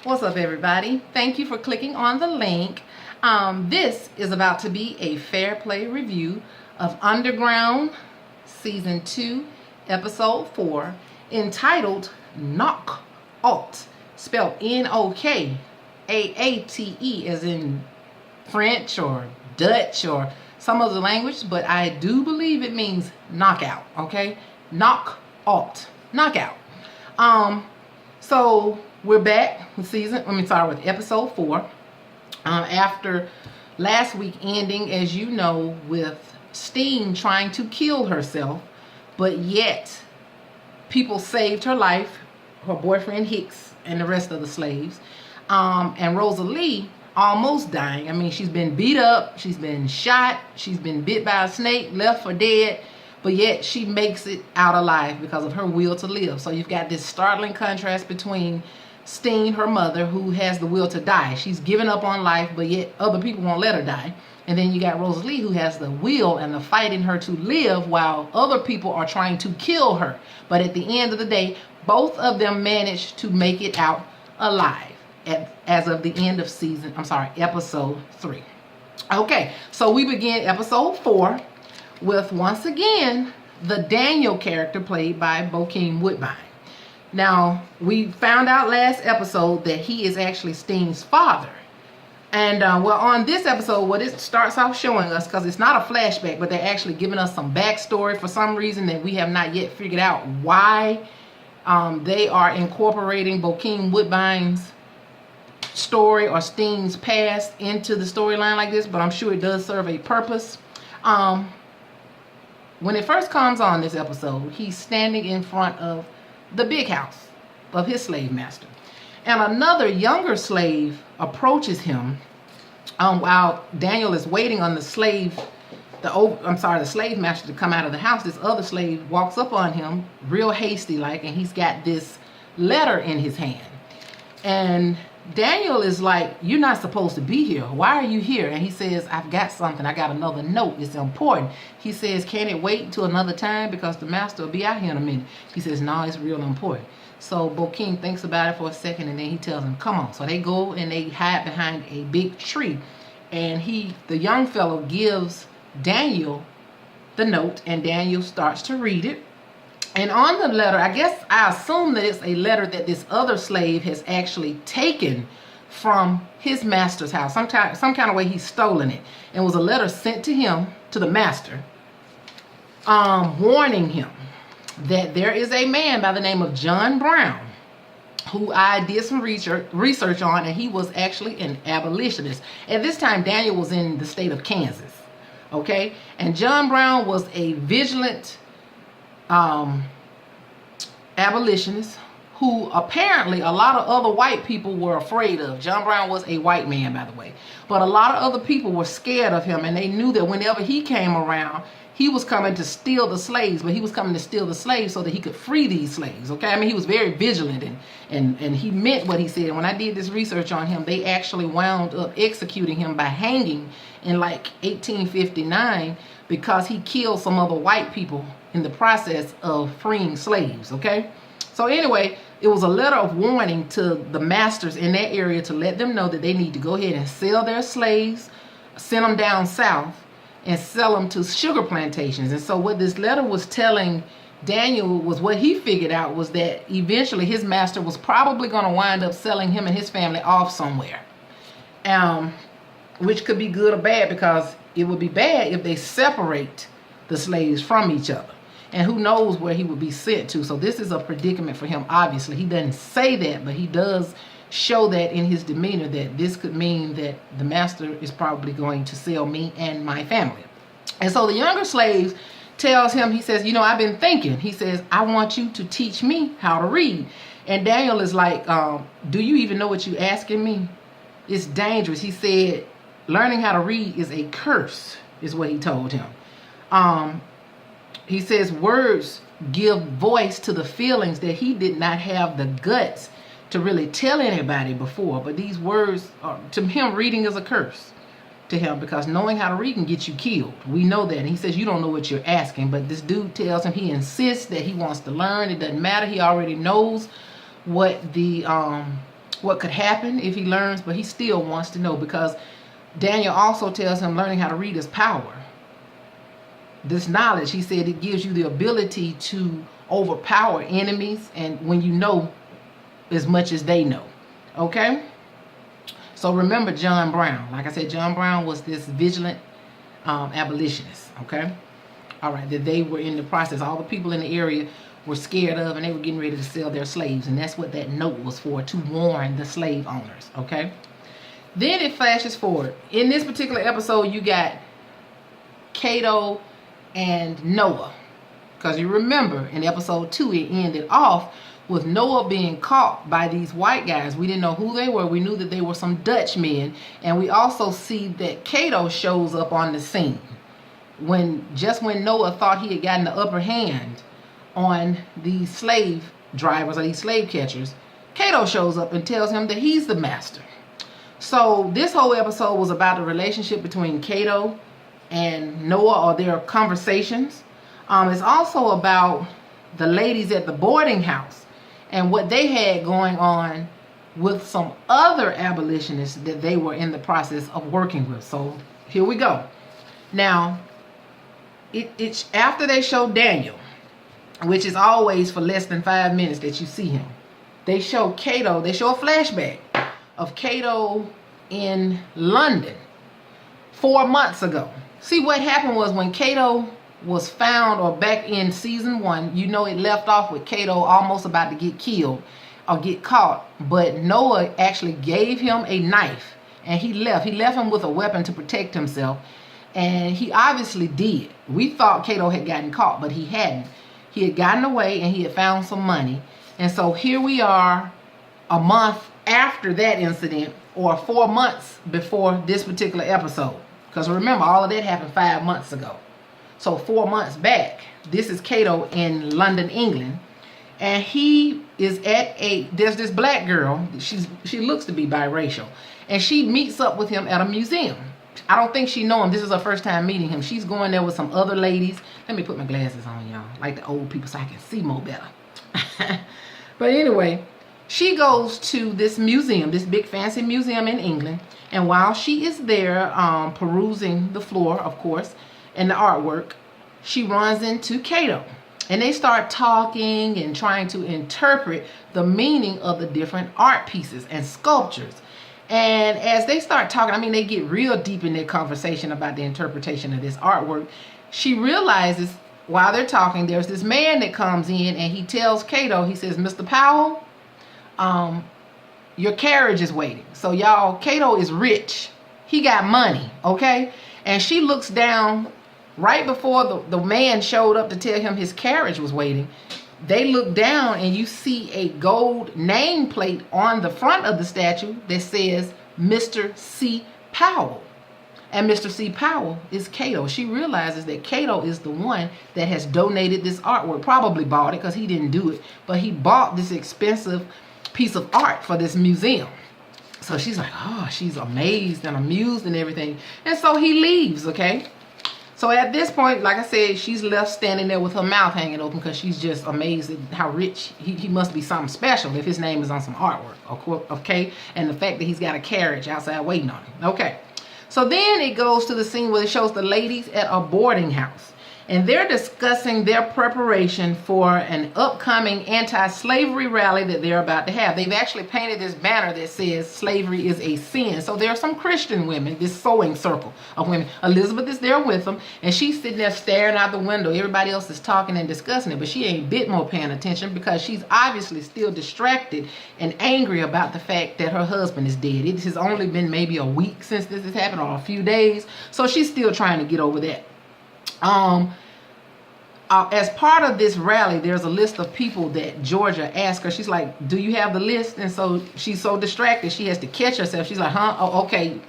What's up, everybody? Thank you for clicking on the link. This is about to be a fair play review of Underground Season 2, Episode 4, entitled Knock Alt, spelled N-O-K-A-A-T-E, as in French or Dutch or some other language, but I do believe it means knockout, okay? Knock Alt, knockout. So we're back with episode 4. After last week ending, as you know, with Steen trying to kill herself, but yet people saved her life, her boyfriend Hicks and the rest of the slaves. And Rosalie almost dying. I mean, she's been beat up, she's been shot, she's been bit by a snake, left for dead, but yet she makes it out alive because of her will to live. So you've got this startling contrast between Steen, her mother, who has the will to die. She's given up on life, but yet other people won't let her die. And then you got Rosalie, who has the will and the fight in her to live while other people are trying to kill her. But at the end of the day, both of them managed to make it out alive as of the end of episode 3. Okay, so we begin episode 4 with, once again, the Daniel character played by Bokeem Woodbine. Now, we found out last episode that he is actually Steen's father. And, well, on this episode, what it starts off showing us, because it's not a flashback, but they're actually giving us some backstory for some reason that we have not yet figured out why they are incorporating Bokeem Woodbine's story or Steen's past into the storyline like this, but I'm sure it does serve a purpose. When it first comes on this episode, he's standing in front of the big house of his slave master, and another younger slave approaches him while Daniel is waiting on the slave master to come out of the house. This other slave walks up on him real hasty like, and he's got this letter in his hand, and Daniel is like, "You're not supposed to be here. Why are you here?" And he says, "I've got something. I got another note. It's important." He says, "Can it wait until another time? Because the master will be out here in a minute." He says, "No, it's real important." So Bokeem thinks about it for a second, and then he tells him, "Come on." So they go and they hide behind a big tree. And the young fellow gives Daniel the note, and Daniel starts to read it. And on the letter, I assume that it's a letter that this other slave has actually taken from his master's house. Some kind of way he's stolen it. And it was a letter sent to him, to the master, warning him that there is a man by the name of John Brown, who I did some research on, and he was actually an abolitionist. At this time, Daniel was in the state of Kansas. Okay? And John Brown was a vigilant abolitionist who apparently a lot of other white people were afraid of. John Brown was a white man, by the way, but a lot of other people were scared of him, and they knew that whenever he came around, he was coming to steal the slaves, but he was coming to steal the slaves so that he could free these slaves. Okay, I mean, he was very vigilant, and he meant what he said. When I did this research on him, they actually wound up executing him by hanging in like 1859 because he killed some other white people in the process of freeing slaves. Okay, so anyway, it was a letter of warning to the masters in that area to let them know that they need to go ahead and sell their slaves, send them down south, and sell them to sugar plantations. And so what this letter was telling Daniel was, what he figured out was that eventually his master was probably going to wind up selling him and his family off somewhere, which could be good or bad, because it would be bad if they separate the slaves from each other. And who knows where he would be sent to. So this is a predicament for him, obviously. He doesn't say that, but he does show that in his demeanor, that this could mean that the master is probably going to sell me and my family. And so the younger slave tells him, he says, "I've been thinking." He says, "I want you to teach me how to read." And Daniel is like, "Do you even know what you're asking me? It's dangerous." He said, "Learning how to read is a curse," is what he told him. He says words give voice to the feelings that he did not have the guts to really tell anybody before. But these words, to him, reading is a curse to him, because knowing how to read can get you killed. We know that. And he says, "You don't know what you're asking." But this dude tells him, he insists that he wants to learn. It doesn't matter. He already knows what what could happen if he learns, but he still wants to know, because Daniel also tells him learning how to read is power. This knowledge, he said, it gives you the ability to overpower enemies, and when you know as much as they know. Okay? So remember John Brown. Like I said, John Brown was this vigilant abolitionist. Okay? All right, that they were in the process. All the people in the area were scared of, and they were getting ready to sell their slaves. And that's what that note was for, to warn the slave owners. Okay? Then it flashes forward. In this particular episode, you got Cato and Noah. Because you remember, in episode 2, it ended off with Noah being caught by these white guys. We didn't know who they were. We knew that they were some Dutch men. And we also see that Cato shows up on the scene. Just when Noah thought he had gotten the upper hand on these slave drivers or these slave catchers, Cato shows up and tells him that he's the master. So this whole episode was about the relationship between Cato and Noah, or their conversations. It's also about the ladies at the boarding house and what they had going on with some other abolitionists that they were in the process of working with. So here we go. Now, it's after they show Daniel, which is always for less than 5 minutes that you see him. They show Cato, they show a flashback of Cato in London 4 months ago. See, what happened was when Cato was found, or back in season 1, you know, it left off with Cato almost about to get killed or get caught, but Noah actually gave him a knife and he left him with a weapon to protect himself, and he obviously did. We thought Cato had gotten caught, but he hadn't. He had gotten away and he had found some money. And so here we are a month after that incident, or 4 months before this particular episode, because remember, all of that happened 5 months ago. So 4 months back, this is Cato in London, England, and he is at there's this black girl, she looks to be biracial, and she meets up with him at a museum. I don't think she know him. This is her first time meeting him. She's going there with some other ladies. Let me put my glasses on, y'all, like the old people, so I can see more better. But anyway, she goes to this museum, this big fancy museum in England, and while she is there perusing the floor, of course, and the artwork, she runs into Cato, and they start talking and trying to interpret the meaning of the different art pieces and sculptures. And as they start talking, I mean, they get real deep in their conversation about the interpretation of this artwork. She realizes while they're talking, there's this man that comes in, and he tells Cato, he says, "Mr. Powell, your carriage is waiting." So y'all, Cato is rich. He got money, okay? And she looks down right before the man showed up to tell him his carriage was waiting. They look down, and you see a gold nameplate on the front of the statue that says Mr. C. Powell. And Mr. C. Powell is Cato. She realizes that Cato is the one that has donated this artwork. Probably bought it, because he didn't do it, but he bought this expensive piece of art for this museum. So she's like, oh, she's amazed and amused and everything. And so he leaves, okay? So at this point, like I said, she's left standing there with her mouth hanging open, because she's just amazed at how rich he must be, something special if his name is on some artwork, okay? And the fact that he's got a carriage outside waiting on him, okay? So then it goes to the scene where it shows the ladies at a boarding house, and they're discussing their preparation for an upcoming anti-slavery rally that they're about to have. They've actually painted this banner that says slavery is a sin. So there are some Christian women, this sewing circle of women. Elizabeth is there with them, and she's sitting there staring out the window. Everybody else is talking and discussing it, but she ain't a bit more paying attention, because she's obviously still distracted and angry about the fact that her husband is dead. It has only been maybe a week since this has happened, or a few days. So she's still trying to get over that. As part of this rally, there's a list of people that Georgia asked her. She's like, "Do you have the list?" And so she's so distracted, she has to catch herself. She's like, "Huh? Oh, okay."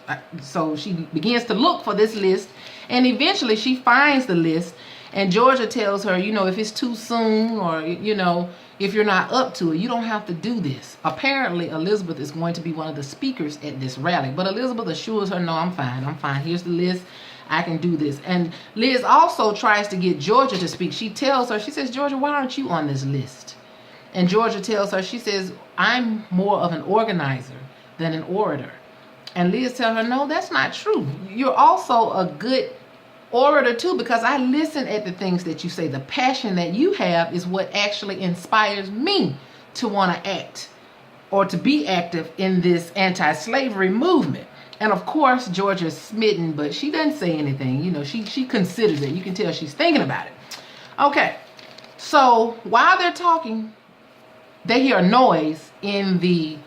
So she begins to look for this list, and eventually she finds the list. And Georgia tells her, you know, if it's too soon, or, you know, if you're not up to it, you don't have to do this. Apparently, Elizabeth is going to be one of the speakers at this rally. But Elizabeth assures her, "No, I'm fine. I'm fine. Here's the list. I can do this." And Liz also tries to get Georgia to speak. She tells her, she says, "Georgia, why aren't you on this list?" And Georgia tells her, she says, I'm more of an organizer than an orator. And Liz tells her, no, that's not true. You're also a good orator too, because I listen at the things that you say. The passion that you have is what actually inspires me to want to act or to be active in this anti-slavery movement. And of course, Georgia's smitten, but she doesn't say anything. You know, she considers it. You can tell she's thinking about it. Okay, so while they're talking, they hear a noise in the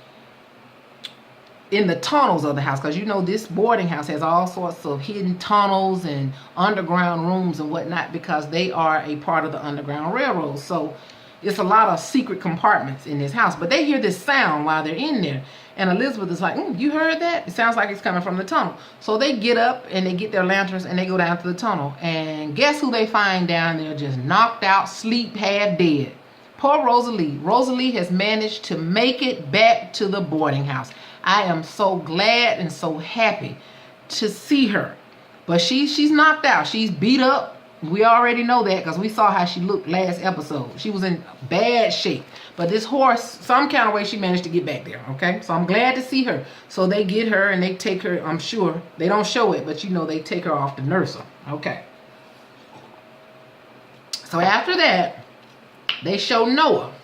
tunnels of the house, because you know this boarding house has all sorts of hidden tunnels and underground rooms and whatnot, because they are a part of the Underground Railroad. So it's a lot of secret compartments in this house. But they hear this sound while they're in there, and Elizabeth is like, you heard that? It sounds like it's coming from the tunnel. So they get up and they get their lanterns and they go down to the tunnel, and guess who they find down there, just knocked out, sleep, half dead? Poor Rosalie. Rosalie has managed to make it back to the boarding house. I am so glad and so happy to see her. But she's knocked out. She's beat up. We already know that because we saw how she looked last episode. She was in bad shape. But this horse, some kind of way she managed to get back there, okay? So I'm glad to see her. So they get her and they take her, I'm sure. They don't show it, but you know they take her off to nurse her. Okay. So after that, they show Noah.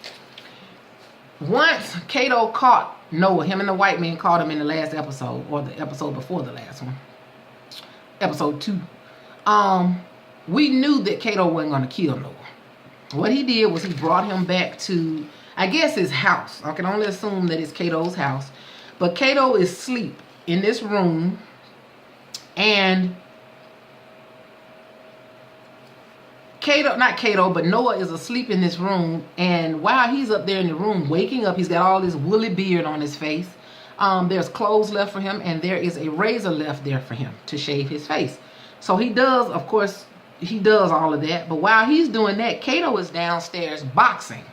Once Cato caught Noah, him and the white man caught him in the last episode, or the episode before the last one, episode 2. We knew that Cato wasn't going to kill Noah. What he did was he brought him back to, I guess, his house. I can only assume that it's Cato's house. But Cato is asleep in this room, and Noah is asleep in this room, and while he's up there in the room waking up, he's got all this woolly beard on his face. There's clothes left for him, and there is a razor left there for him to shave his face. So he does, of course, he does all of that. But while he's doing that, Cato is downstairs boxing.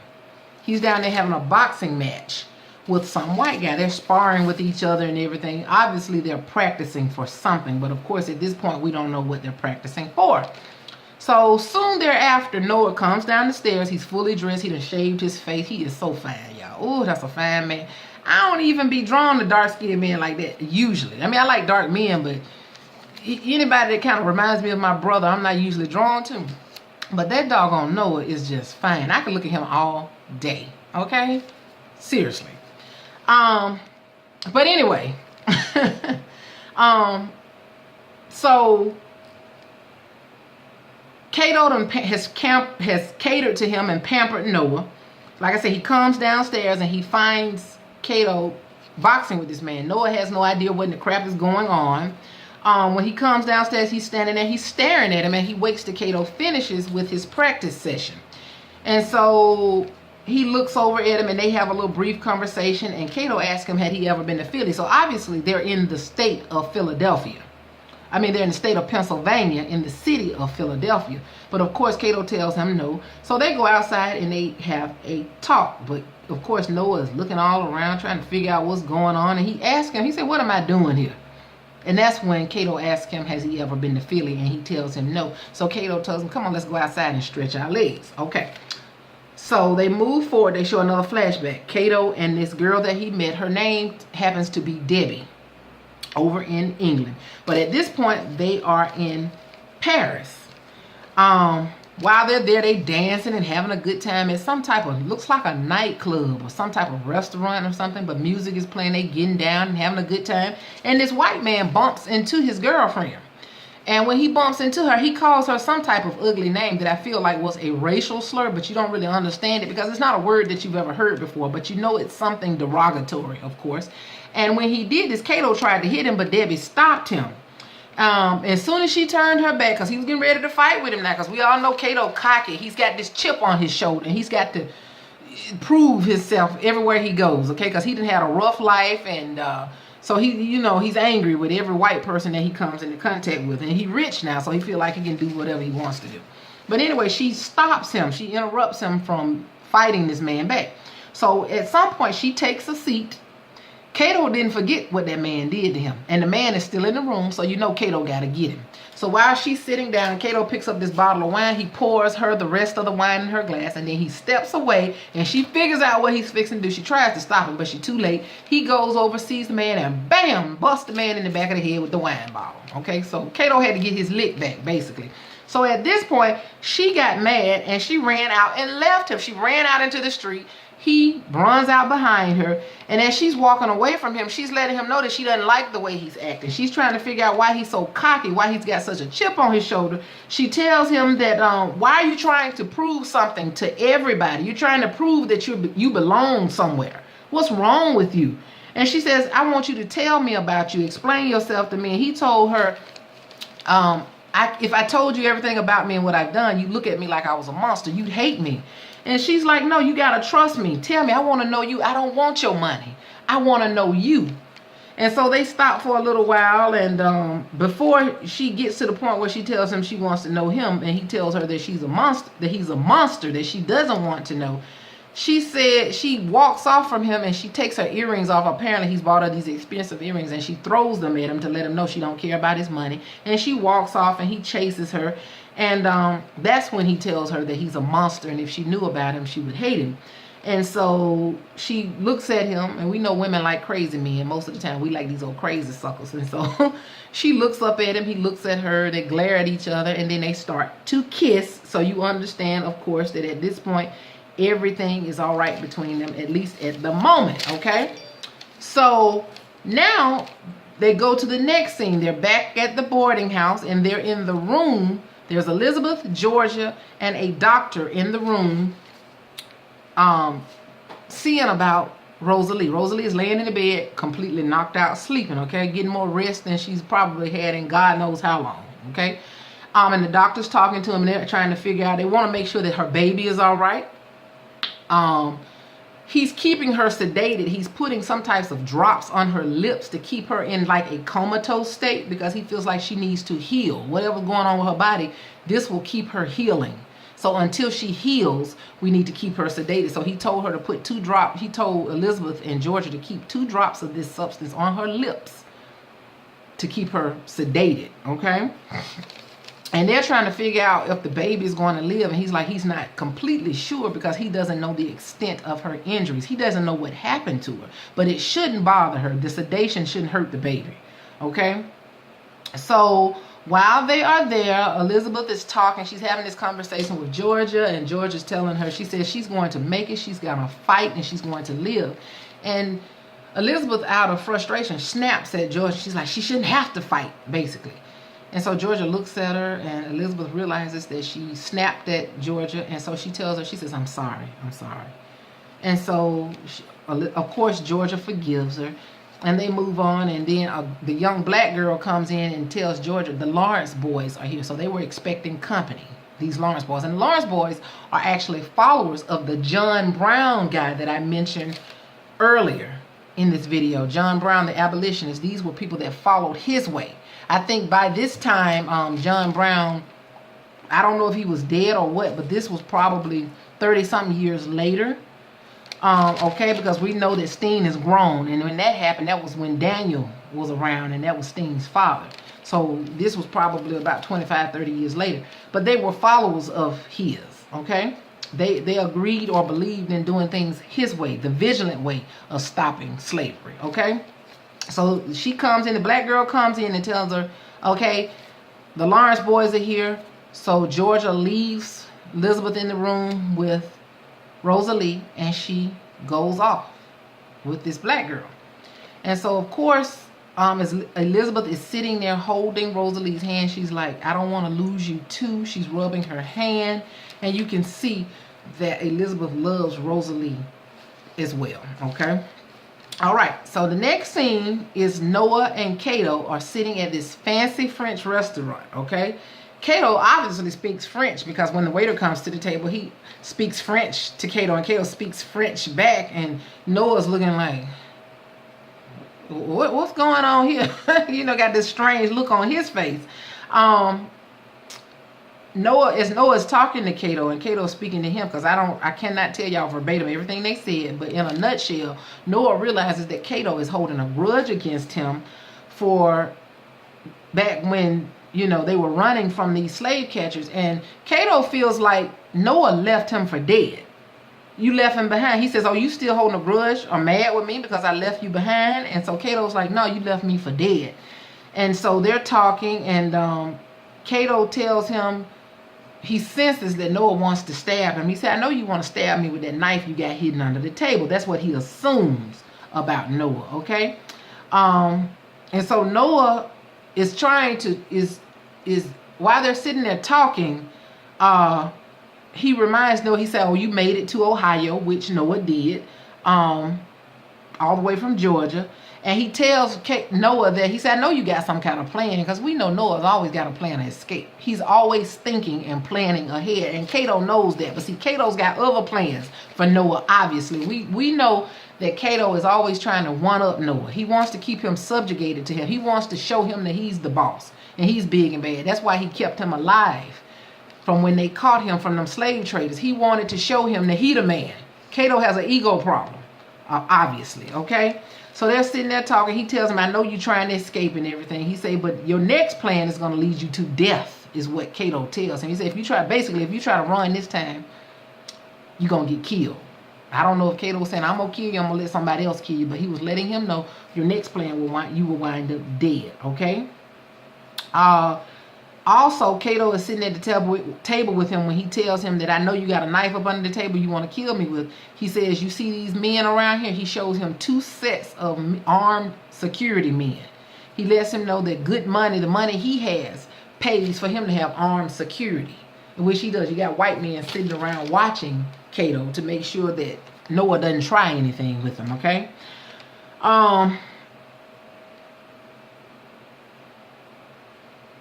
He's down there having a boxing match with some white guy. They're sparring with each other and everything. Obviously, they're practicing for something, but of course, at this point, we don't know what they're practicing for. So soon thereafter, Noah comes down the stairs. He's fully dressed. He done shaved his face. He is so fine, y'all. Oh, that's a fine man. I don't even be drawn to dark-skinned men like that, usually. I mean, I like dark men, but anybody that kind of reminds me of my brother, I'm not usually drawn to. But that doggone Noah is just fine. I can look at him all day, okay? Seriously. But anyway. So Cato has catered to him and pampered Noah. Like I said, he comes downstairs and he finds Cato boxing with this man. Noah has no idea what in the crap is going on. When he comes downstairs, he's standing there, he's staring at him, and he waits till Cato finishes with his practice session. And so he looks over at him and they have a little brief conversation, and Cato asks him, had he ever been to Philly? So obviously they're in the state of Philadelphia. I mean, they're in the state of Pennsylvania, in the city of Philadelphia. But of course, Cato tells him no. So they go outside and they have a talk. But of course, Noah is looking all around trying to figure out what's going on. And he asks him, he said, what am I doing here? And that's when Cato asks him, has he ever been to Philly? And he tells him no. So Cato tells him, come on, let's go outside and stretch our legs. Okay. So they move forward. They show another flashback. Cato and this girl that he met, her name happens to be Debbie, over in England. But at this point, they are in Paris. While they're there, they dancing and having a good time at some type of, looks like a nightclub or some type of restaurant or something, but music is playing, they getting down and having a good time. And this white man bumps into his girlfriend. And when he bumps into her, he calls her some type of ugly name that I feel like was a racial slur, but you don't really understand it because it's not a word that you've ever heard before, but you know it's something derogatory, of course. And when he did this, Cato tried to hit him, but Debbie stopped him. As soon as she turned her back, because he was getting ready to fight with him now, because we all know Cato cocky. He's got this chip on his shoulder, and he's got to prove himself everywhere he goes, okay? Because he done had a rough life, and so he, you know, he's angry with every white person that he comes into contact with, and he's rich now, so he feel like he can do whatever he wants to do. But anyway, she stops him. She interrupts him from fighting this man back. So at some point, she takes a seat, Kato didn't forget what that man did to him. And the man is still in the room, so you know Kato got to get him. So while she's sitting down, Kato picks up this bottle of wine. He pours her the rest of the wine in her glass, and then he steps away, and she figures out what he's fixing to do. She tries to stop him, but she's too late. He goes over, sees the man, and bam, busts the man in the back of the head with the wine bottle. Okay, so Kato had to get his lick back, basically. So at this point, she got mad, and she ran out and left him. She ran out into the street. He runs out behind her, and as she's walking away from him, she's letting him know that she doesn't like the way he's acting. She's trying to figure out why he's so cocky, why he's got such a chip on his shoulder. She tells him that, why are you trying to prove something to everybody? You're trying to prove that you belong somewhere. What's wrong with you? And she says, I want you to tell me about you. Explain yourself to me. And he told her, if I told you everything about me and what I've done, you'd look at me like I was a monster. You'd hate me. And she's like, no, you got to trust me. Tell me. I want to know you. I don't want your money. I want to know you. And so they stop for a little while. And before she gets to the point where she tells him she wants to know him, and he tells her that she's a monster, that he's a monster, that she doesn't want to know. She said she walks off from him and she takes her earrings off. Apparently he's bought her these expensive earrings, and she throws them at him to let him know she don't care about his money. And she walks off, and he chases her. And that's when he tells her that he's a monster, and if she knew about him, she would hate him. And so she looks at him, and we know women like crazy men. Most of the time we like these old crazy suckers. And so she looks up at him, he looks at her, they glare at each other, and then they start to kiss. So you understand, of course, that at this point everything is all right between them, at least at the moment. Okay, so now they go to the next scene. They're back at the boarding house, and they're in the room. There's Elizabeth, Georgia, and a doctor in the room seeing about Rosalie. Rosalie is laying in the bed, completely knocked out, sleeping, okay? Getting more rest than she's probably had in God knows how long, okay? And the doctor's talking to him, and they're trying to figure out, they want to make sure that her baby is all right. He's keeping her sedated. He's putting some types of drops on her lips to keep her in like a comatose state, because he feels like she needs to heal. Whatever's going on with her body, this will keep her healing. So until she heals, we need to keep her sedated. So he told her to put 2 drops. He told Elizabeth and Georgia to keep 2 drops of this substance on her lips to keep her sedated, okay? And they're trying to figure out if the baby is going to live. And he's like, he's not completely sure, because he doesn't know the extent of her injuries. He doesn't know what happened to her. But it shouldn't bother her. The sedation shouldn't hurt the baby. Okay? So while they are there, Elizabeth is talking. She's having this conversation with Georgia. And Georgia's telling her, she says she's going to make it. She's going to fight, and she's going to live. And Elizabeth, out of frustration, snaps at Georgia. She's like, she shouldn't have to fight, basically. And so Georgia looks at her, and Elizabeth realizes that she snapped at Georgia. And so she tells her, she says, I'm sorry. And so, of course, Georgia forgives her. And they move on. And then the young black girl comes in and tells Georgia, the Lawrence boys are here. So they were expecting company, these Lawrence boys. And the Lawrence boys are actually followers of the John Brown guy that I mentioned earlier in this video. John Brown, the abolitionist. These were people that followed his way. I think by this time, John Brown, I don't know if he was dead or what, but this was probably 30-something years later. Okay, because we know that Steen is grown. And when that happened, that was when Daniel was around, and that was Steen's father. So this was probably about 25, 30 years later. But they were followers of his, okay? They agreed or believed in doing things his way, the vigilant way of stopping slavery, okay? So she comes in, the black girl comes in and tells her, okay, the Lawrence boys are here. So Georgia leaves Elizabeth in the room with Rosalie, and she goes off with this black girl. And so, of course, as Elizabeth is sitting there holding Rosalie's hand, she's like, I don't want to lose you too. She's rubbing her hand, and you can see that Elizabeth loves Rosalie as well, okay? All right, so the next scene is Noah and Kato are sitting at this fancy French restaurant, okay? Kato obviously speaks French, because when the waiter comes to the table, he speaks French to Kato, and Kato speaks French back, and Noah's looking like, what's going on here? You know, got this strange look on his face. Noah's talking to Kato, and Kato's speaking to him, because I cannot tell y'all verbatim everything they said, but in a nutshell, Noah realizes that Kato is holding a grudge against him for back when, you know, they were running from these slave catchers, and Kato feels like Noah left him for dead. You left him behind. He says, oh, you still holding a grudge or mad with me because I left you behind? And so Kato's like, no, you left me for dead. And so they're talking, and Kato tells him, he senses that Noah wants to stab him. He said, I know you want to stab me with that knife you got hidden under the table. That's what he assumes about Noah, okay? And so Noah is trying to, while they're sitting there talking, he reminds Noah, he said, oh, you made it to Ohio, which Noah did, all the way from Georgia. And he tells Noah that, he said, I know you got some kind of plan, because we know Noah's always got a plan to escape. He's always thinking and planning ahead. And Kato knows that. But see, Kato's got other plans for Noah, obviously. We know that Kato is always trying to one-up Noah. He wants to keep him subjugated to him. He wants to show him that he's the boss and he's big and bad. That's why he kept him alive from when they caught him from them slave traders. He wanted to show him that he the man. Kato has an ego problem, obviously, okay? So they're sitting there talking. He tells him, I know you're trying to escape and everything. He say, but your next plan is going to lead you to death, is what Kato tells him. He said, if you try to run this time, you're going to get killed. I don't know if Kato was saying, I'm going to kill you, I'm going to let somebody else kill you, but he was letting him know your next plan you will wind up dead, okay? Also, Kato is sitting at the table with him when he tells him that, I know you got a knife up under the table you want to kill me with. He says, you see these men around here? He shows him 2 sets of armed security men. He lets him know that good money, the money he has, pays for him to have armed security, which he does. You got white men sitting around watching Kato to make sure that Noah doesn't try anything with him, okay?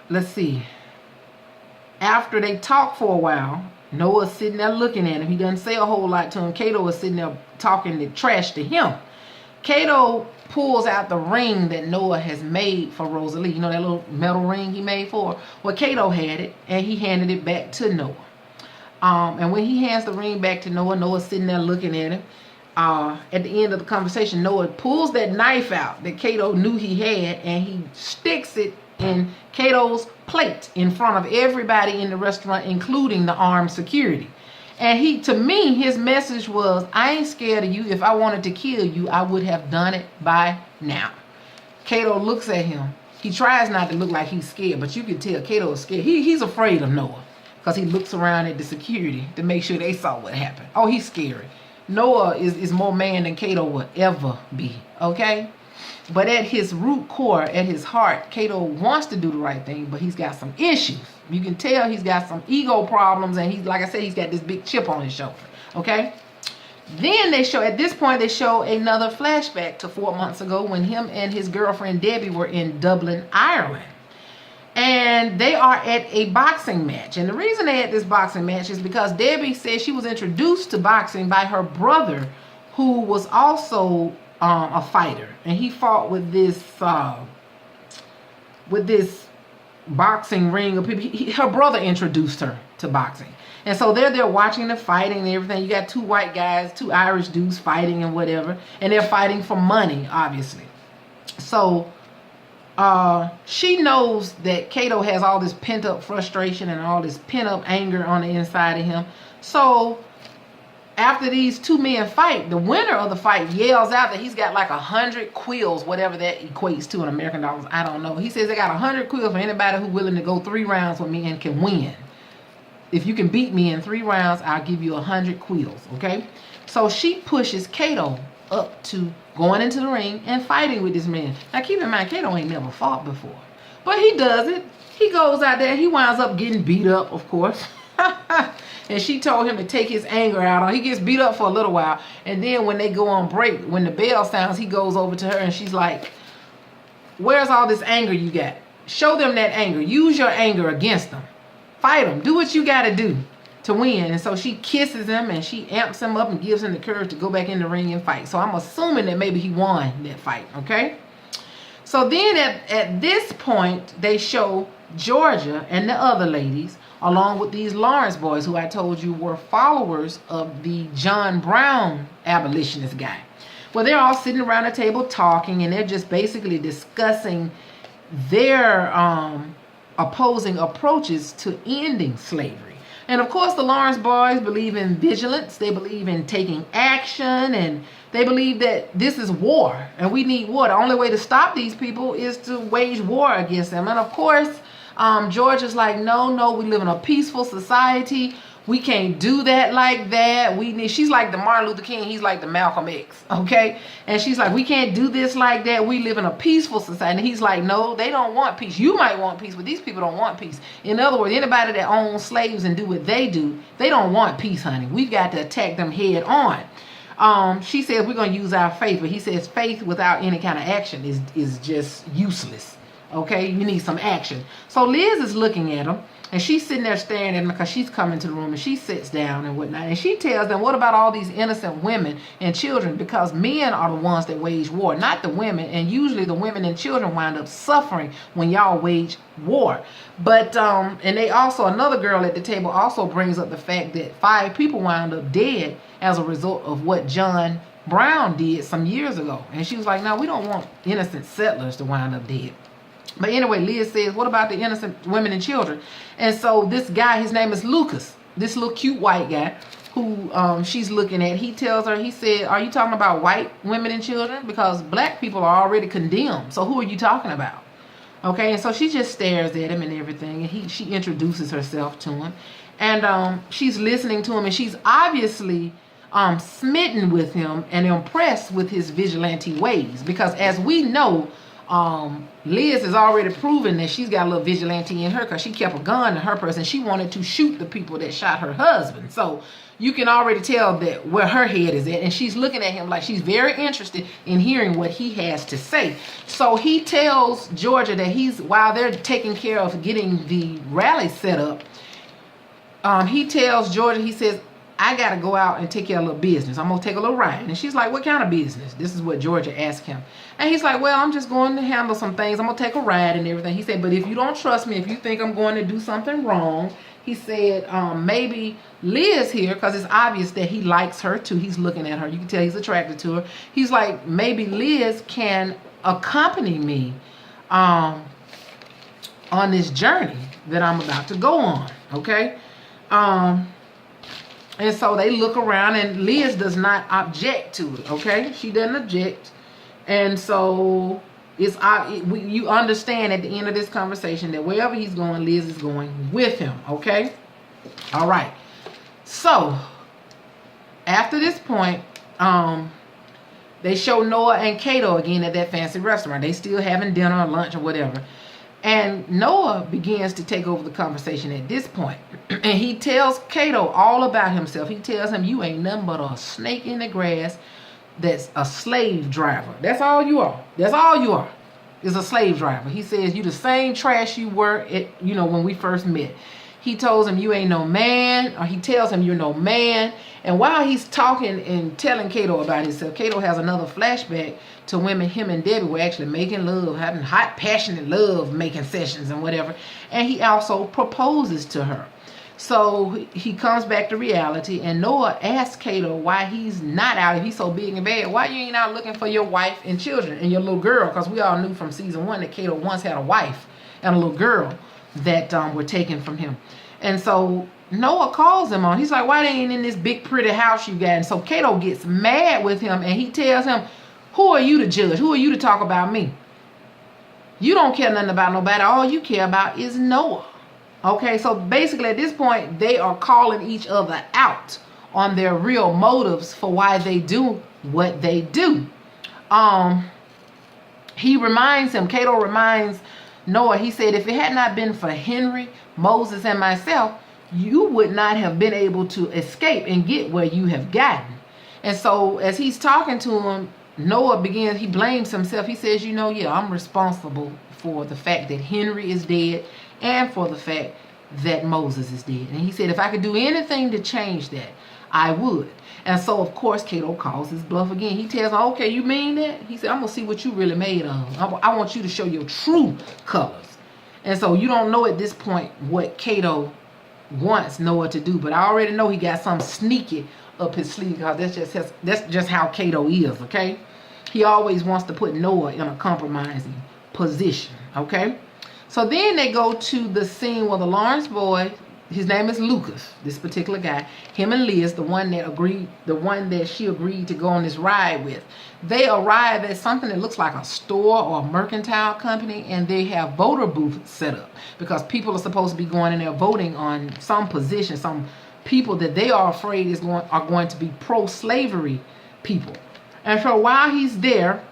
Let's see. After they talk for a while, Noah's sitting there looking at him. He doesn't say a whole lot to him. Kato is sitting there talking the trash to him. Kato pulls out the ring that Noah has made for Rosalie. You know that little metal ring he made for her? Well, Kato had it, and he handed it back to Noah. And when he hands the ring back to Noah, Noah's sitting there looking at him. At the end of the conversation, Noah pulls that knife out that Kato knew he had, and he sticks it in Kato's plate in front of everybody in the restaurant, including the armed security. And to me, his message was, I ain't scared of you. If I wanted to kill you, I would have done it by now. Kato looks at him. He tries not to look like he's scared, but you can tell Kato is scared. He's afraid of Noah, because he looks around at the security to make sure they saw what happened. Oh, he's scary. Noah is more man than Kato will ever be, okay? But at his root core, at his heart, Kato wants to do the right thing, but he's got some issues. You can tell he's got some ego problems, and he's, like I said, he's got this big chip on his shoulder, okay? Then at this point, they show another flashback to 4 months ago when him and his girlfriend Debbie were in Dublin, Ireland. And they are at a boxing match. And the reason they had this boxing match is because Debbie said she was introduced to boxing by her brother, who was also a fighter. And he fought with this boxing ring of people. Her brother introduced her to boxing. And so they're there watching the fighting and everything. You got 2 white guys, 2 Irish dudes fighting and whatever. And they're fighting for money, obviously. So she knows that Kato has all this pent-up frustration and all this pent-up anger on the inside of him. So after these 2 men fight, the winner of the fight yells out that he's got like 100 quills, whatever that equates to in American dollars. I don't know. He says they got 100 quills for anybody who's willing to go 3 rounds with me and can win. If you can beat me in 3 rounds, I'll give you 100 quills, okay? So she pushes Kato up to going into the ring and fighting with this man. Now keep in mind, Kato ain't never fought before. But he does it. He goes out there. He winds up getting beat up, of course. And she told him to take his anger out on. He gets beat up for a little while. And then when they go on break, when the bell sounds, he goes over to her and she's like, where's all this anger you got? Show them that anger. Use your anger against them. Fight them. Do what you got to do to win. And so she kisses him and she amps him up and gives him the courage to go back in the ring and fight. So I'm assuming that maybe he won that fight, okay? So then at this point, they show Georgia and the other ladies along with these Lawrence boys, who I told you were followers of the John Brown abolitionist guy. Well, they're all sitting around the table talking, and they're just basically discussing their opposing approaches to ending slavery. And of course, the Lawrence boys believe in vigilance. They believe in taking action, and they believe that this is war and we need war. The only way to stop these people is to wage war against them. And of course, Georgia's like, no, we live in a peaceful society. We can't do that like that. She's like the Martin Luther King. He's like the Malcolm X. Okay. And she's like, we can't do this like that. We live in a peaceful society. And he's like, no, they don't want peace. You might want peace, but these people don't want peace. In other words, anybody that owns slaves and do what they do, they don't want peace, honey. We've got to attack them head on. She says we're going to use our faith, but he says faith without any kind of action is just useless. Okay. You need some action. So Liz is looking at him. And she's sitting there staring at him because she's coming to the room, and she sits down and whatnot. And she tells them, what about all these innocent women and children? Because men are the ones that wage war, not the women. And usually the women and children wind up suffering when y'all wage war. But, and they also, another girl at the table also brings up the fact that 5 people wound up dead as a result of what John Brown did some years ago. And she was like, no, we don't want innocent settlers to wind up dead. But anyway, Liz says, what about the innocent women and children? And so this guy, his name is Lucas, this little cute white guy who she's looking at. He tells her, he said, are you talking about white women and children? Because black people are already condemned. So who are you talking about? Okay, and so she just stares at him and everything. And she introduces herself to him. And she's listening to him. And she's obviously smitten with him and impressed with his vigilante ways. Because as we know, Liz has already proven that she's got a little vigilante in her, because she kept a gun in her purse and she wanted to shoot the people that shot her husband. So you can already tell that where her head is at, and she's looking at him like she's very interested in hearing what he has to say. So he tells Georgia that while they're taking care of getting the rally set up, he tells Georgia, he says, I got to go out and take care of a little business. I'm going to take a little ride. And she's like, what kind of business? This is what Georgia asked him. And he's like, well, I'm just going to handle some things. I'm going to take a ride and everything. He said, but if you don't trust me, if you think I'm going to do something wrong, he said, maybe Liz here, because it's obvious that he likes her too. He's looking at her. You can tell he's attracted to her. He's like, maybe Liz can accompany me on this journey that I'm about to go on. Okay. And so they look around, and Liz does not object to it, okay? She doesn't object. And so you understand at the end of this conversation that wherever he's going, Liz is going with him, okay? All right. So after this point, they show Noah and Cato again at that fancy restaurant. They still having dinner or lunch or whatever. And Noah begins to take over the conversation at this point. And he tells Cato all about himself. He tells him, you ain't nothing but a snake in the grass that's a slave driver. That's all you are. That's all you are, is a slave driver. He says, you the same trash you were when we first met. He tells him, you ain't no man, or he tells him you're no man. And while he's talking and telling Cato about himself, Cato has another flashback to women him and Debbie were actually making love, having hot, passionate love making sessions and whatever. And he also proposes to her. So he comes back to reality, and Noah asks Cato why he's not out. If he's so big and bad, why you ain't out looking for your wife and children and your little girl? Because we all knew from season 1 that Cato once had a wife and a little girl that were taken from him. And so Noah calls him on. He's like, why they ain't in this big pretty house you got? And so Cato gets mad with him, and he tells him, who are you to judge? Who are you to talk about me? You don't care nothing about nobody. All you care about is Noah. Okay, so basically at this point, they are calling each other out on their real motives for why they do what they do. Cato reminds Noah, he said, if it had not been for Henry, Moses, and myself, you would not have been able to escape and get where you have gotten. And so as he's talking to him, Noah he blames himself. He says, I'm responsible for the fact that Henry is dead and for the fact that Moses is dead. And he said, if I could do anything to change that, I would. And so, of course, Cato calls his bluff again. He tells him, okay, you mean that? He said, I'm going to see what you really made of. I want you to show your true colors. And so you don't know at this point what Cato wants Noah to do. But I already know he got something sneaky up his sleeve, because that's just how Cato is, okay? He always wants to put Noah in a compromising position, okay? So then they go to the scene where the Lawrence boy, his name is Lucas, this particular guy, him and Liz, the one that she agreed to go on this ride with, they arrive at something that looks like a store or a mercantile company, and they have voter booths set up because people are supposed to be going in there voting on some position, some people that they are afraid are going to be pro-slavery people. And for a while he's there,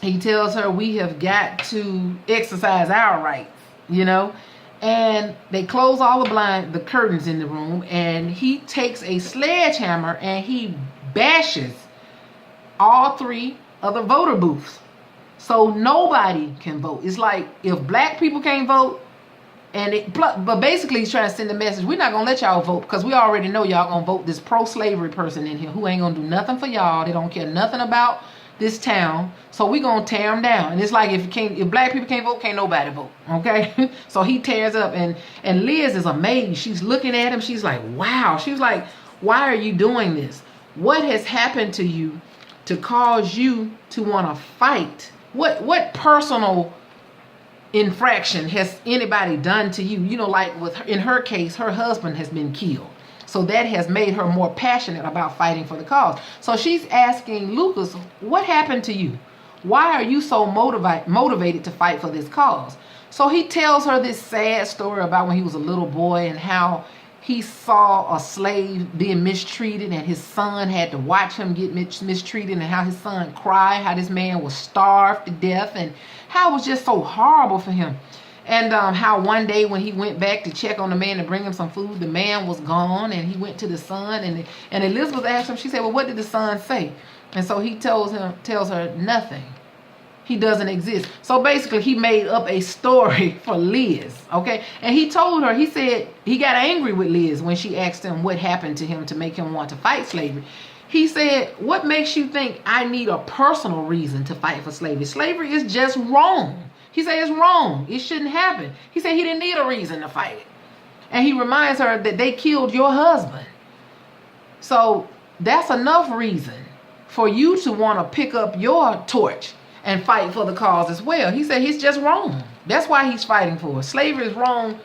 he tells her, we have got to exercise our rights, you know. And they close all the curtains in the room, and he takes a sledgehammer and he bashes all 3 of the voter booths, so nobody can vote. It's like if black people can't vote, but basically he's trying to send a message: we're not gonna let y'all vote because we already know y'all gonna vote this pro-slavery person in here who ain't gonna do nothing for y'all. They don't care nothing about this town, so we gonna tear them down. And it's like if black people can't vote, can't nobody vote, okay? So he tears up, and Liz is amazed. She's looking at him. She's like, wow. She's like, why are you doing this? What has happened to you to cause you to want to fight? What personal infraction has anybody done to you? You know, like in her case, her husband has been killed. So that has made her more passionate about fighting for the cause. So she's asking Lucas, what happened to you? Why are you so motivated to fight for this cause? So he tells her this sad story about when he was a little boy and how he saw a slave being mistreated and his son had to watch him get mistreated, and how his son cried, how this man was starved to death, and how it was just so horrible for him. And how one day when he went back to check on the man to bring him some food, the man was gone, and he went to the son, and Elizabeth asked him, she said, well, what did the son say? And so he tells her nothing. He doesn't exist. So basically he made up a story for Liz, okay? And he told her, he said he got angry with Liz when she asked him what happened to him to make him want to fight slavery. He said, what makes you think I need a personal reason to fight for slavery? Slavery is just wrong. He said it's wrong. It shouldn't happen. He said he didn't need a reason to fight it. And he reminds her that they killed your husband. So that's enough reason for you to want to pick up your torch and fight for the cause as well. He said he's just wrong. That's why he's fighting for it. Slavery is wrong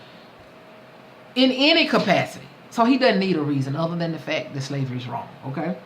in any capacity. So he doesn't need a reason other than the fact that slavery is wrong, okay?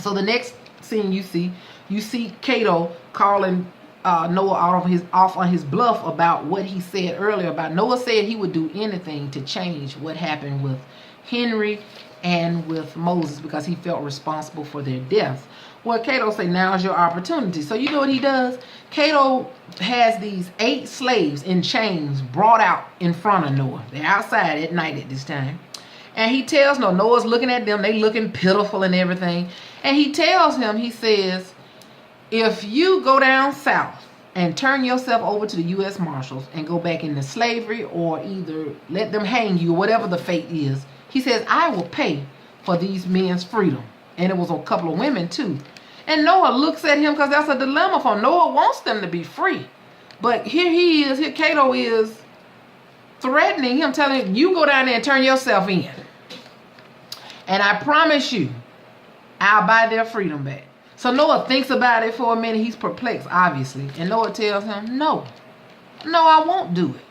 So the next scene you see Cato calling Noah off on his bluff about what he said earlier about Noah said he would do anything to change what happened with Henry and with Moses because he felt responsible for their deaths. Well, Cato say, now's your opportunity. So you know what he does? Cato has these 8 slaves in chains brought out in front of Noah. They're outside at night at this time. And he tells Noah's looking at them. They looking pitiful and everything. And he tells him, he says, if you go down south and turn yourself over to the U.S. Marshals and go back into slavery or either let them hang you, whatever the fate is, he says, I will pay for these men's freedom. And it was a couple of women too. And Noah looks at him because that's a dilemma for him. Noah wants them to be free. But here Cato is threatening him, telling him, you go down there and turn yourself in. And I promise you, I'll buy their freedom back. So Noah thinks about it for a minute. He's perplexed, obviously. And Noah tells him, no, I won't do it.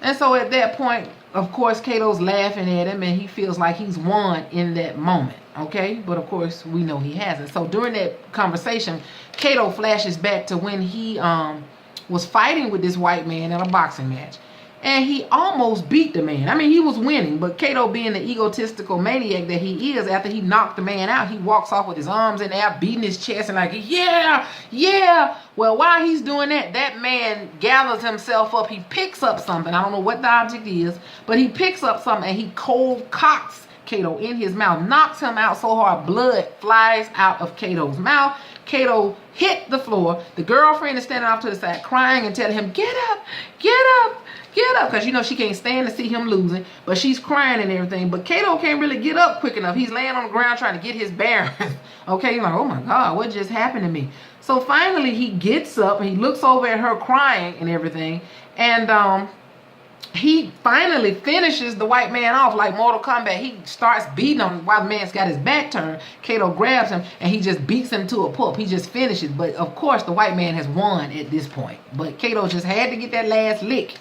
And so at that point, of course, Cato's laughing at him and he feels like he's won in that moment. Okay, but of course we know he hasn't. So during that conversation, Cato flashes back to when he was fighting with this white man in a boxing match. And he almost beat the man. I mean, he was winning, but Cato, being the egotistical maniac that he is, after he knocked the man out, he walks off with his arms in the air, beating his chest and like, yeah. Well, while he's doing that, that man gathers himself up. He picks up something. I don't know what the object is, but he picks up something and he cold cocks Cato in his mouth, knocks him out so hard blood flies out of Cato's mouth. Cato hit the floor. The girlfriend is standing off to the side crying and telling him, get up, because you know she can't stand to see him losing, but she's crying and everything. But Cato can't really get up quick enough. He's laying on the ground trying to get his bearings. Okay, he's like, oh my God, what just happened to me? So finally he gets up and he looks over at her crying and everything, and he finally finishes the white man off like Mortal Kombat. He starts beating him while the man's got his back turned. Kato grabs him and he just beats him to a pulp. He just finishes. But of course, the white man has won at this point. But Kato just had to get that last lick.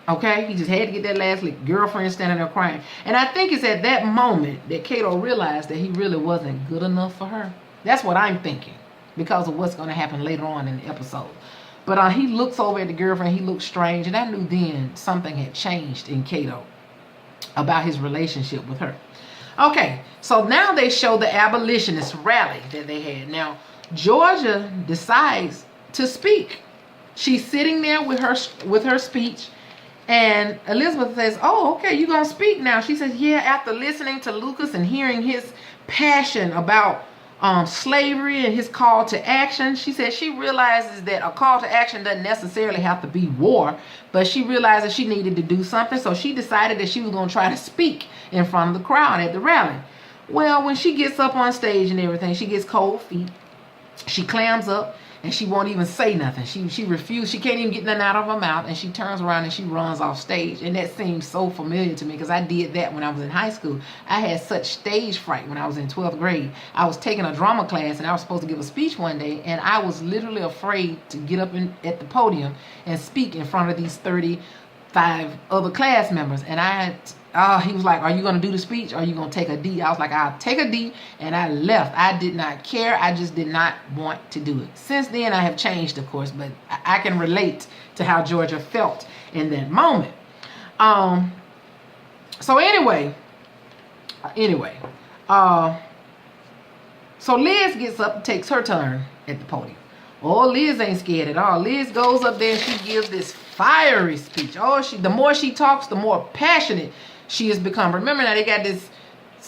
Okay? He just had to get that last lick. Girlfriend standing there crying. And I think it's at that moment that Kato realized that he really wasn't good enough for her. That's what I'm thinking, because of what's going to happen later on in the episode. But he looks over at the girlfriend. He looks strange. And I knew then something had changed in Kato about his relationship with her. Okay, so now they show the abolitionist rally that they had. Now, Georgia decides to speak. She's sitting there with her speech. And Elizabeth says, oh, okay, you're going to speak now. She says, yeah, after listening to Lucas and hearing his passion about slavery and his call to action, she said she realizes that a call to action doesn't necessarily have to be war, but she realized that she needed to do something, so she decided that she was going to try to speak in front of the crowd at the rally. Well, when she gets up on stage and everything, she gets cold feet. She clams up and she won't even say nothing. She refused. She can't even get nothing out of her mouth, and she turns around and she runs off stage. And that seems so familiar to me because I did that when I was in high school. I had such stage fright when I was in 12th grade. I was taking a drama class and I was supposed to give a speech one day, and I was literally afraid to get up at the podium and speak in front of these 35 other class members. And he was like, are you going to do the speech or are you going to take a D? I was like, I'll take a D, and I left. I did not care. I just did not want to do it. Since then, I have changed, of course, but I can relate to how Georgia felt in that moment. So Liz gets up and takes her turn at the podium. Oh, Liz ain't scared at all. Liz goes up there and she gives this fiery speech. Oh, the more she talks, the more passionate she has become. Remember now, they got this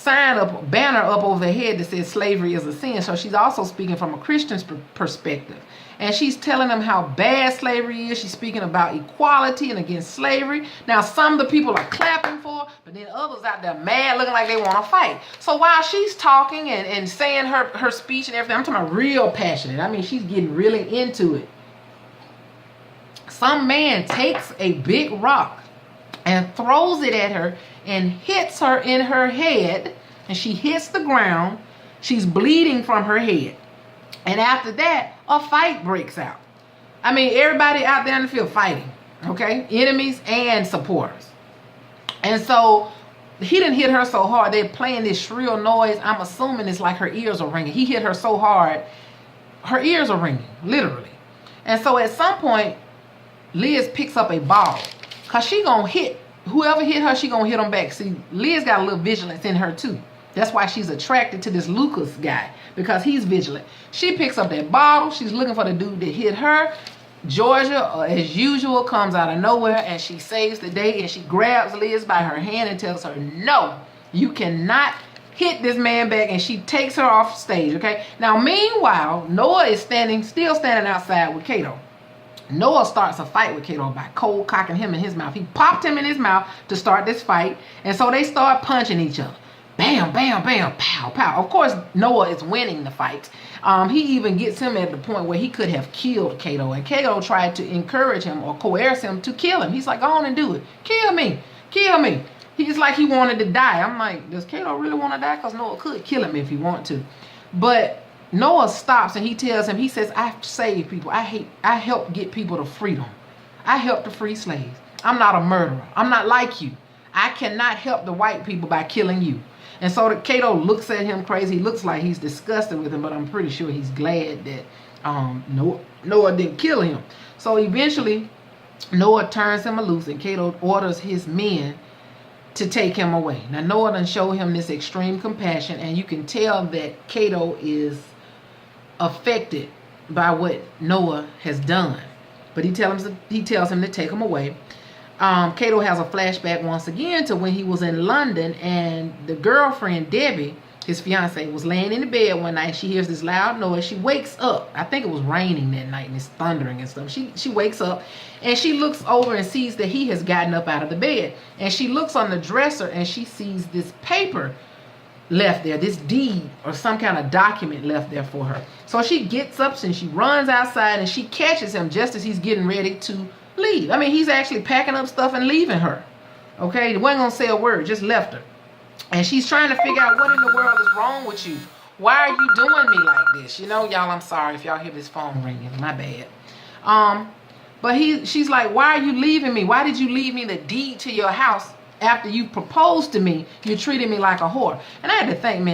banner up over their head that says slavery is a sin. So she's also speaking from a Christian's perspective. And she's telling them how bad slavery is. She's speaking about equality and against slavery. Now, some of the people are clapping for her, but then others out there mad, looking like they want to fight. So while she's talking and saying her speech and everything, I'm talking about real passionate. I mean, she's getting really into it. Some man takes a big rock and throws it at her and hits her in her head, and she hits the ground. She's bleeding from her head. And after that, a fight breaks out. I mean, everybody out there in the field fighting, okay? Enemies and supporters. And so he didn't hit her so hard. They're playing this shrill noise. I'm assuming it's like her ears are ringing. He hit her so hard, her ears are ringing, literally. And so at some point, Liz picks up a ball, because she going to hit, whoever hit her, she going to hit them back. See, Liz got a little vigilance in her too. That's why she's attracted to this Lucas guy, because he's vigilant. She picks up that bottle. She's looking for the dude that hit her. Georgia, as usual, comes out of nowhere and she saves the day, and she grabs Liz by her hand and tells her, no, you cannot hit this man back, and she takes her off stage, okay? Now, meanwhile, Noah is still standing outside with Kato. Noah starts a fight with Kato by cold cocking him in his mouth. He popped him in his mouth to start this fight, and so they start punching each other. Bam, bam, bam, pow, pow. Of course, Noah is winning the fight. He even gets him at the point where he could have killed Kato, and Kato tried to encourage him or coerce him to kill him. He's like, go on and do it. Kill me. Kill me. He's like he wanted to die. I'm like, does Kato really want to die? Because Noah could kill him if he wanted to. But Noah stops and he tells him, he says, I save people. I help get people to freedom. I help to free slaves. I'm not a murderer. I'm not like you. I cannot help the white people by killing you. And so Kato looks at him crazy. He looks like he's disgusted with him, but I'm pretty sure he's glad that Noah didn't kill him. So eventually, Noah turns him loose, and Kato orders his men to take him away. Now, Noah done showed him this extreme compassion, and you can tell that Kato is affected by what Noah has done. But he tells him to take him away. Kato has a flashback once again to when he was in London, and the girlfriend, Debbie, his fiance, was laying in the bed one night. She hears this loud noise. She wakes up. I think it was raining that night and it's thundering and stuff. She wakes up and she looks over and sees that he has gotten up out of the bed. And she looks on the dresser and she sees this paper left there, this deed or some kind of document left there for her. So she gets up and she runs outside and she catches him just as he's getting ready to leave. I mean, he's actually packing up stuff and leaving her. Okay, he wasn't gonna say a word, just left her. And she's trying to figure out what in the world is wrong with you. Why are you doing me like this? You know, y'all, I'm sorry if y'all hear this phone ringing. My bad. But she's like, why are you leaving me? Why did you leave me the deed to your house after you proposed to me? You treated me like a whore. And I had to think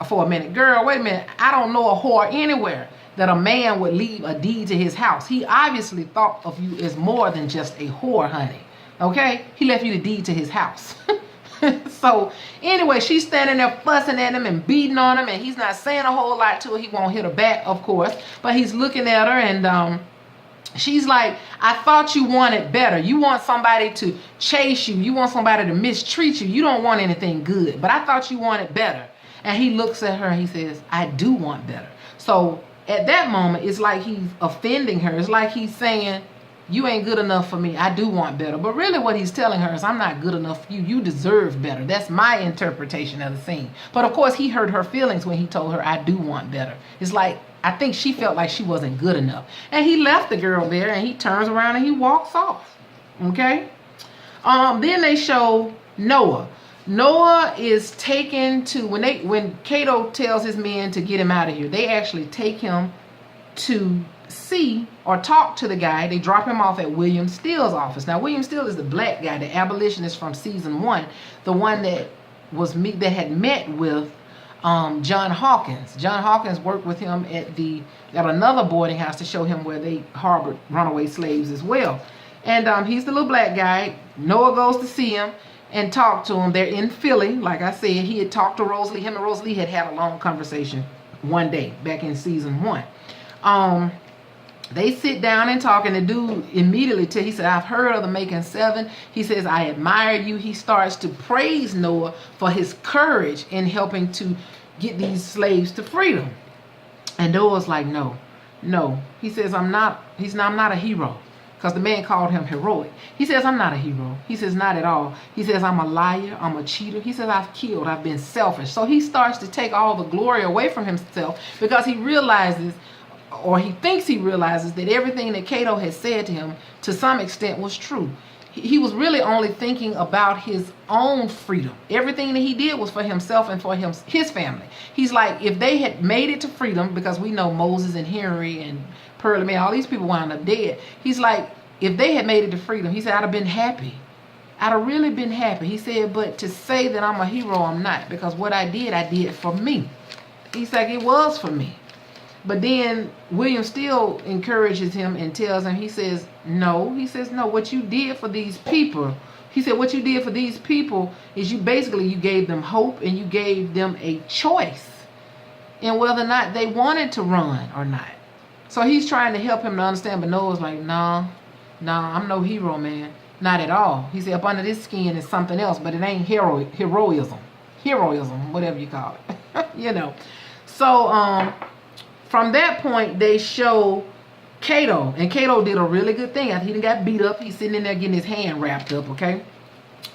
for a minute. Girl, wait a minute. I don't know a whore anywhere that a man would leave a deed to his house. He obviously thought of you as more than just a whore, honey. Okay? He left you the deed to his house. So anyway, she's standing there fussing at him and beating on him, and he's not saying a whole lot to her. He won't hit her back, of course, but he's looking at her, and she's like, I thought you wanted better. You want somebody to chase you. You want somebody to mistreat you. You don't want anything good, but I thought you wanted better. And he looks at her and he says, I do want better. So at that moment, it's like he's offending her. It's like he's saying, you ain't good enough for me. I do want better. But really what he's telling her is, I'm not good enough for you. You deserve better. That's my interpretation of the scene. But of course, he hurt her feelings when he told her, I do want better. It's like, I think she felt like she wasn't good enough. And he left the girl there, and he turns around and he walks off. Okay? Then they show Noah. Noah is taken to, when Cato tells his men to get him out of here, they actually take him to see or talk to the guy. They drop him off at William Steele's office. Now, William Steele is the black guy, the abolitionist from season 1, the one that had met with John Hawkins. John Hawkins worked with him at another boarding house to show him where they harbored runaway slaves as well. And he's the little black guy. Noah goes to see him and talk to him. They're in Philly. Like I said, he had talked to Rosalie. Him and Rosalie had a long conversation one day back in season 1. They sit down and talk, and the dude immediately he said, I've heard of the Making 7. He says, I admire you. He starts to praise Noah for his courage in helping to get these slaves to freedom. And Noah's like, no. He says, I'm not a hero. Because the man called him heroic. He says, I'm not a hero. He says, not at all. He says, I'm a liar. I'm a cheater. He says, I've killed. I've been selfish. So he starts to take all the glory away from himself, because he realizes, or he thinks he realizes, that everything that Cato had said to him to some extent was true. He was really only thinking about his own freedom. Everything that he did was for himself and for his family. He's like, if they had made it to freedom, because we know Moses and Henry and Pearlie Mae, all these people wound up dead. He's like, if they had made it to freedom, he said, I'd have been happy. I'd have really been happy. He said, but to say that I'm a hero, I'm not, because what I did for me. He's like, it was for me. But then William Steele encourages him and tells him, he says, no, what you did for these people, he said, what you did for these people is you gave them hope, and you gave them a choice in whether or not they wanted to run or not. So he's trying to help him to understand, but Noah's like, no, I'm no hero, man. Not at all. He said, up under this skin is something else, but it ain't heroism, whatever you call it. You know. So, from that point, they show Cato, and Cato did a really good thing. He done got beat up. He's sitting in there getting his hand wrapped up, okay?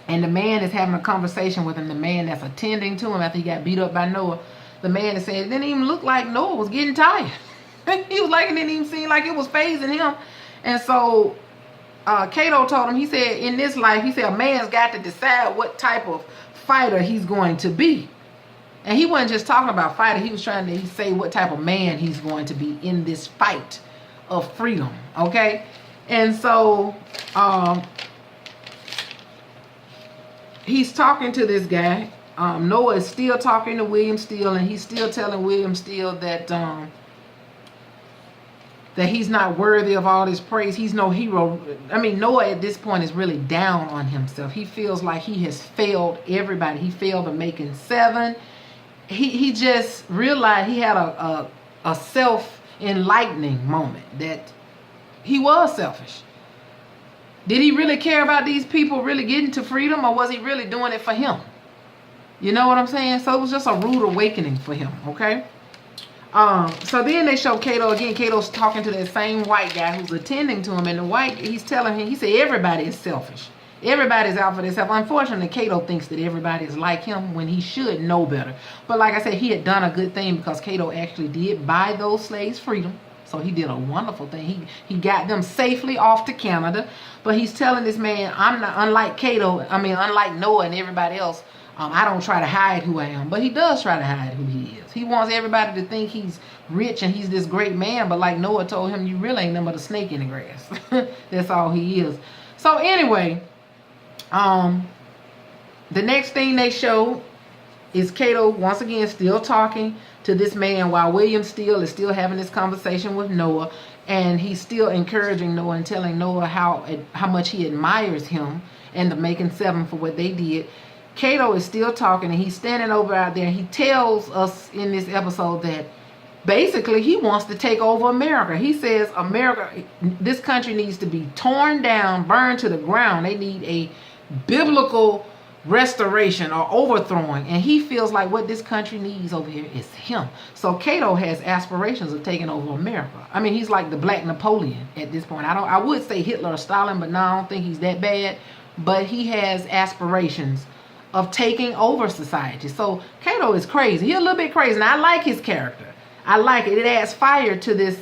And the man is having a conversation with him, the man that's attending to him after he got beat up by Noah. The man is saying it didn't even look like Noah was getting tired. He was like, it didn't even seem like it was phasing him. And so Cato told him, he said, in this life, he said, a man's got to decide what type of fighter he's going to be. And he wasn't just talking about fighter. He was trying to say what type of man he's going to be in this fight of freedom. Okay? And so he's talking to this guy. Noah is still talking to William Steele, and he's still telling William Steele that he's not worthy of all this praise. He's no hero. I mean, Noah at this point is really down on himself. He feels like he has failed everybody. He failed the Making 7. He just realized he had a self-enlightening moment that he was selfish. Did he really care about these people really getting to freedom, or was he really doing it for him? You know what I'm saying? So it was just a rude awakening for him, okay? So then they show Cato again. Cato's talking to that same white guy who's attending to him, and the white, he's telling him, he said, everybody is selfish. Everybody's out for themselves. Unfortunately, Cato thinks that everybody is like him when he should know better. But like I said, he had done a good thing, because Cato actually did buy those slaves freedom. So he did a wonderful thing. He got them safely off to Canada. But he's telling this man, I'm not, unlike Cato, unlike Noah and everybody else, I don't try to hide who I am. But he does try to hide who he is. He wants everybody to think he's rich and he's this great man. But like Noah told him, you really ain't nothing but a snake in the grass. That's all he is. So anyway, the next thing they show is Cato once again still talking to this man while William still is still having this conversation with Noah, and he's still encouraging Noah and telling Noah how much he admires him and the making seven for what they did. Cato is still talking, and he's standing over out there, and he tells us in this episode that basically he wants to take over America. He says America, this country needs to be torn down, burned to the ground. They need a biblical restoration or overthrowing, and he feels like what this country needs over here is him. So Cato has aspirations of taking over America. I mean, he's like the Black Napoleon at this point. I would say Hitler or Stalin, but no, I don't think he's that bad. But he has aspirations of taking over society. So Cato is crazy. He's a little bit crazy, and I like his character. I like it. It adds fire to this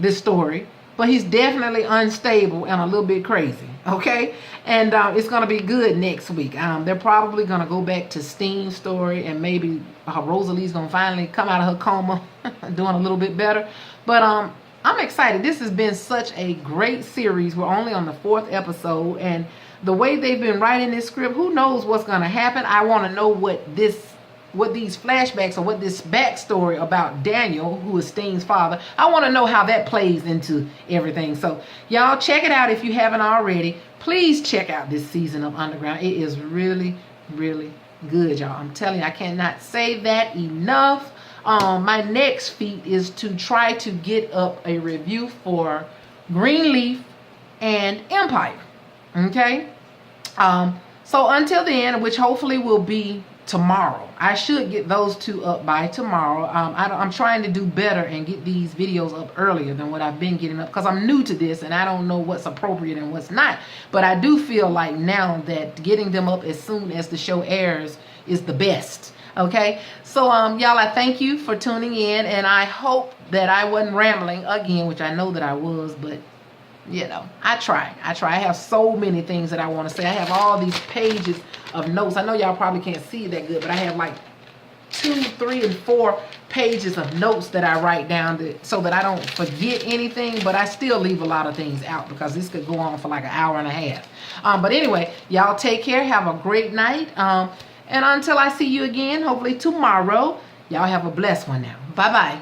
this story. But he's definitely unstable and a little bit crazy, okay? And it's going to be good next week. They're probably going to go back to Steen's story, and maybe Rosalie's going to finally come out of her coma doing a little bit better. But I'm excited. This has been such a great series. We're only on the 4th episode, and the way they've been writing this script, who knows what's going to happen. I want to know what these flashbacks or what this backstory about Daniel, who is Steen's father, I want to know how that plays into everything. So y'all check it out if you haven't already. Please check out this season of Underground. It is really, really good, y'all. I'm telling you, I cannot say that enough. My next feat is to try to get up a review for Greenleaf and Empire. Okay? So until then, which hopefully will be tomorrow. I should get those two up by tomorrow. I'm trying to do better and get these videos up earlier than what I've been getting up, because I'm new to this and I don't know what's appropriate and what's not. But I do feel like now that getting them up as soon as the show airs is the best. Okay, so y'all, I thank you for tuning in, and I hope that I wasn't rambling again, which I know that I was, but you know, I try. I have so many things that I want to say. I have all these pages of notes. I know y'all probably can't see that good, but I have like 2, 3, and 4 pages of notes that I write down so that I don't forget anything, but I still leave a lot of things out because this could go on for like an hour and a half. But anyway, y'all take care. Have a great night. And until I see you again, hopefully tomorrow, y'all have a blessed one now. Bye-bye.